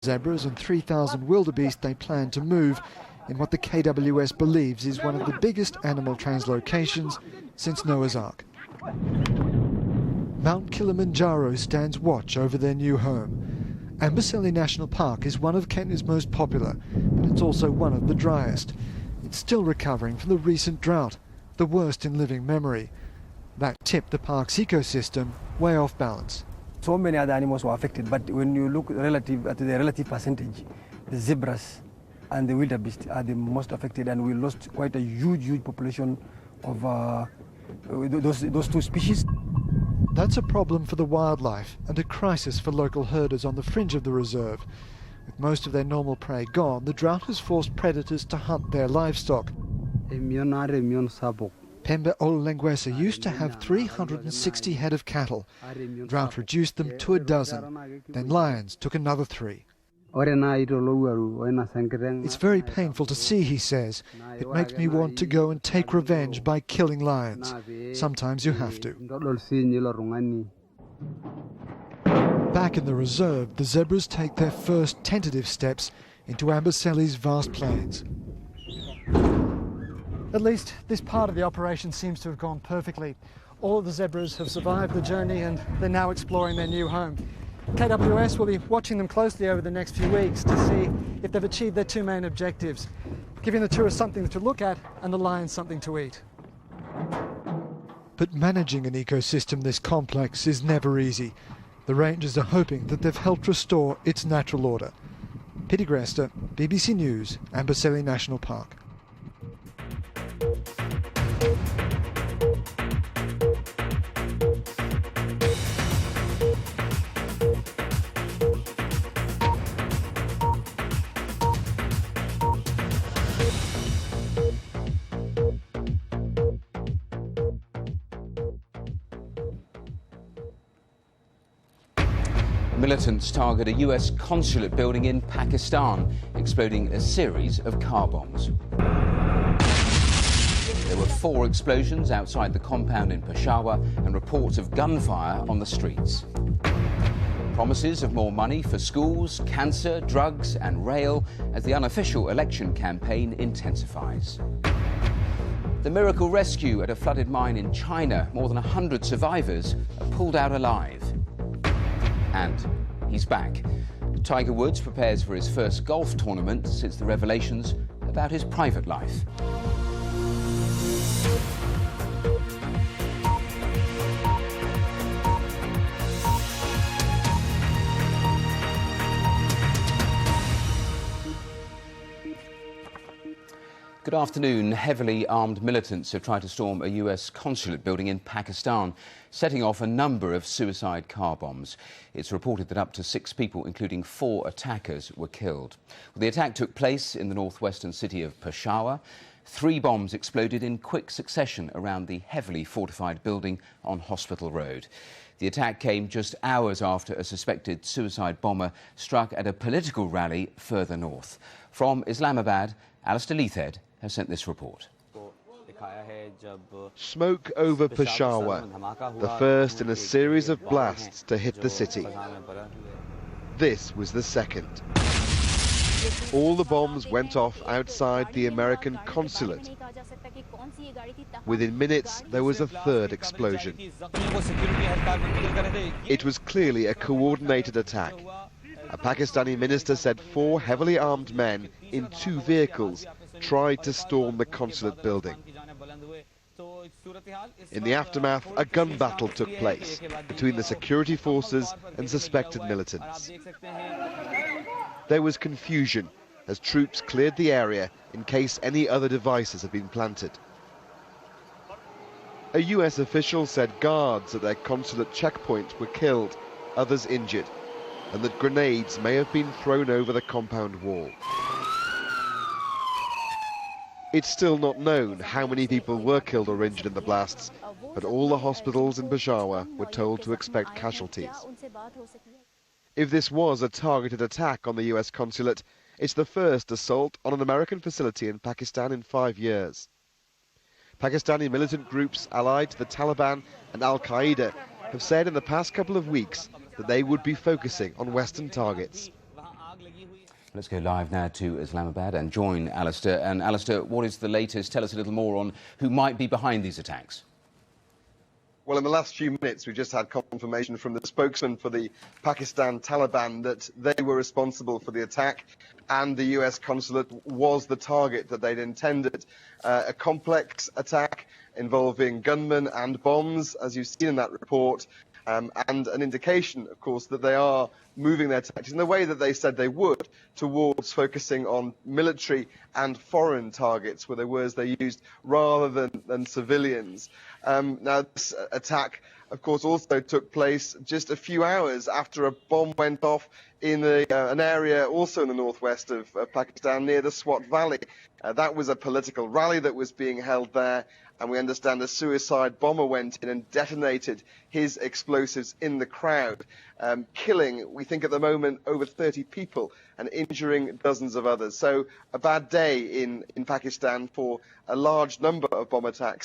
Zebras and 3,000 wildebeest they plan to move in what the KWS believes is one of the biggest animal translocations since Noah's Ark. Mount Kilimanjaro stands watch over their new home. Amboseli National Park is one of Kent's most popular, but it's also one of the driest. It's still recovering from the recent drought, the worst in living memory. That tipped the park's ecosystem way off balance. So many other animals were affected, but when you look at the relative percentage, the zebras and the wildebeest are the most affected, and we lost quite a huge population of those two species. That's a problem for the wildlife and a crisis for local herders on the fringe of the reserve. With most of their normal prey gone, the drought has forced predators to hunt their livestock. Pembe Olulengwesa used to have 360 head of cattle. Drought reduced them to a dozen. Then lions took another 3. It's very painful to see, he says. It makes me want to go and take revenge by killing lions. Sometimes you have to. Back in the reserve, the zebras take their first tentative steps into Amboseli's vast plains. At least this part of the operation seems to have gone perfectly. All of the zebras have survived the journey and they're now exploring their new home. KWS will be watching them closely over the next few weeks to see if they've achieved their 2 main objectives, giving the tourists something to look at and the lions something to eat. But managing an ecosystem this complex is never easy. The rangers are hoping that they've helped restore its natural order. Peet Grester, BBC News, Amboseli National Park. Militants target a US consulate building in Pakistan, exploding a series of car bombs. There were 4 explosions outside the compound in Peshawar and reports of gunfire on the streets. Promises of more money for schools, cancer, drugs and rail as the unofficial election campaign intensifies. The miracle rescue at a flooded mine in China. More than 100 survivors are pulled out alive. And he's back. Tiger Woods prepares for his first golf tournament since the revelations about his private life. Good afternoon. Heavily armed militants have tried to storm a US consulate building in Pakistan, setting off a number of suicide car bombs. It's reported that up to 6 people, including 4 attackers, were killed. The attack took place in the northwestern city of Peshawar. 3 bombs exploded in quick succession around the heavily fortified building on Hospital Road. The attack came just hours after a suspected suicide bomber struck at a political rally further north. From Islamabad, Alistair Leithhead has sent this report. Smoke over Peshawar, the first in a series of blasts to hit the city. This was the second. All the bombs went off outside the American consulate. Within minutes, there was a third explosion. It was clearly a coordinated attack. A Pakistani minister said 4 heavily armed men in 2 vehicles tried to storm the consulate building. In the aftermath, a gun battle took place between the security forces and suspected militants. There was confusion as troops cleared the area in case any other devices had been planted. A US official said guards at their consulate checkpoint were killed, others injured, and that grenades may have been thrown over the compound wall. It's still not known how many people were killed or injured in the blasts, but all the hospitals in Peshawar were told to expect casualties. If this was a targeted attack on the US consulate, it's the first assault on an American facility in Pakistan in 5 years. Pakistani militant groups allied to the Taliban and Al-Qaeda have said in the past couple of weeks that they would be focusing on Western targets. Let's go live now to Islamabad and join Alistair. And Alistair, what is the latest? Tell us a little more on who might be behind these attacks. Well, in the last few minutes, we just had confirmation from the spokesman for the Pakistan Taliban that they were responsible for the attack and the US consulate was the target that they'd intended. A complex attack involving gunmen and bombs, as you've seen in that report, and an indication, of course, that they are moving their tactics in the way that they said they would towards focusing on military and foreign targets, were the words they used, rather than civilians. Now, this attack, of course, also took place just a few hours after a bomb went off in an area also in the northwest of Pakistan near the Swat Valley. That was a political rally that was being held there, and we understand a suicide bomber went in and detonated his explosives in the crowd, killing, we think at the moment, over 30 people and injuring dozens of others. So a bad day in Pakistan for a large number of bomb attacks